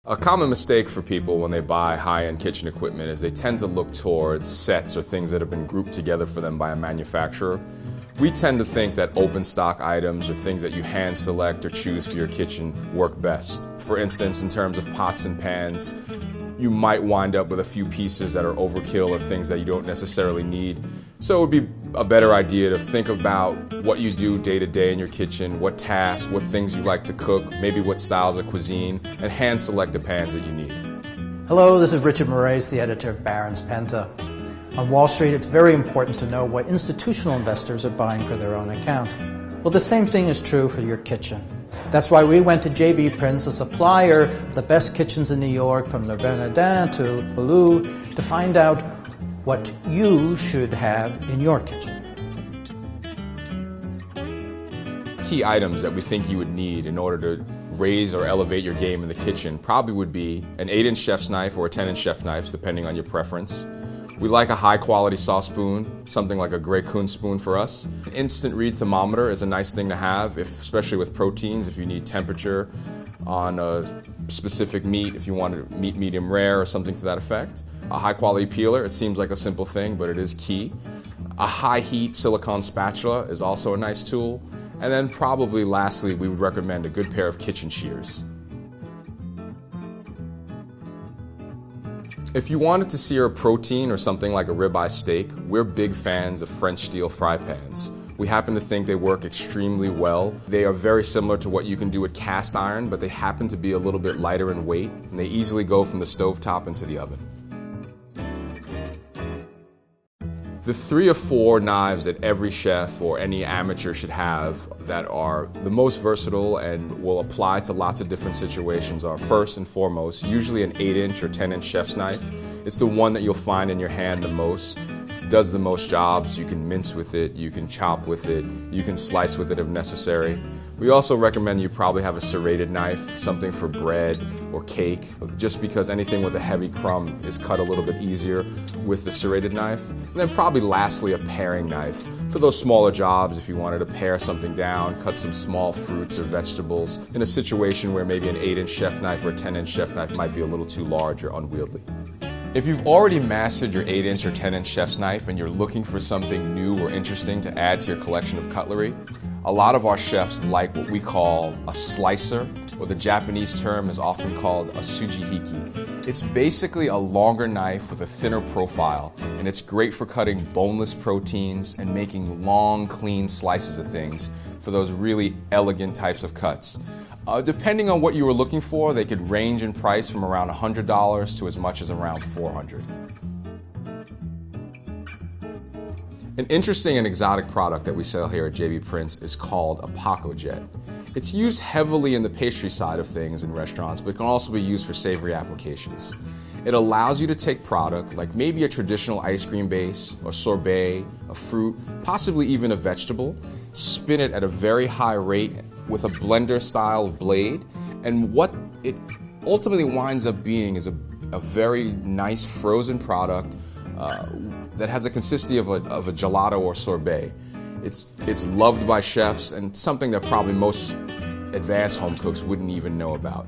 A common mistake for people when they buy high-end kitchen equipment is they tend to look towards sets or things that have been grouped together for them by a manufacturer. We tend to think that open stock items or things that you hand select or choose for your kitchen work best. For instance, in terms of pots and pans, you might wind up with a few pieces that are overkill or things that you don't necessarily need. So it would be a better idea to think about what you do day to day in your kitchen, what tasks, what things you like to cook, maybe what styles of cuisine, and hand select the pans that you need. Hello, this is Richard Moraes, the editor of Barron's Penta. On Wall Street, it's very important to know what institutional investors are buying for their own account. Well, the same thing is true for your kitchen. That's why we went to J.B. Prince, a supplier of the best kitchens in New York, from Le Bernardin to Ballou, to find out what you should have in your kitchen. Key items that we think you would need in order to raise or elevate your game in the kitchen probably would be an 8-inch chef's knife or a 10-inch chef's knife, depending on your preference. We like a high-quality sauce spoon, something like a gray KUNZ spoon for us. An instant read thermometer is a nice thing to have, especially with proteins, if you need temperature on a specific meat, if you want meat medium rare or something to that effect. A high-quality peeler, it seems like a simple thing, but it is key. A high-heat silicone spatula is also a nice tool. And then probably lastly, we would recommend a good pair of kitchen shears. If you wanted to sear a protein or something like a ribeye steak, we're big fans of French steel fry pans. We happen to think they work extremely well. They are very similar to what you can do with cast iron, but they happen to be a little bit lighter in weight, and they easily go from the stovetop into the oven. The 3 or 4 knives that every chef or any amateur should have that are the most versatile and will apply to lots of different situations are, first and foremost, usually an 8-inch or 10-inch chef's knife. It's the one that you'll find in your hand the most, does the most jobs. You can mince with it, you can chop with it, you can slice with it if necessary. We also recommend you probably have a serrated knife, something for bread or cake, just because anything with a heavy crumb is cut a little bit easier with the serrated knife. And then probably lastly a paring knife for those smaller jobs if you wanted to pare something down, cut some small fruits or vegetables in a situation where maybe an 8-inch chef knife or a 10-inch chef knife might be a little too large or unwieldy. If you've already mastered your 8-inch or 10-inch chef's knife and you're looking for something new or interesting to add to your collection of cutlery, a lot of our chefs like what we call a slicer, or the Japanese term is often called a tsujihiki. It's basically a longer knife with a thinner profile, and it's great for cutting boneless proteins and making long, clean slices of things for those really elegant types of cuts. Depending on what you were looking for, they could range in price from around $100 to as much as around $400. An interesting and exotic product that we sell here at J.B. Prince is called a Paco Jet. It's used heavily in the pastry side of things in restaurants, but it can also be used for savory applications. It allows you to take product like maybe a traditional ice cream base, or sorbet, a fruit, possibly even a vegetable, spin it at a very high rate with a blender style of blade, and what it ultimately winds up being is a very nice frozen product that has a consistency of a gelato or sorbet. It's loved by chefs and something that probably most advanced home cooks wouldn't even know about.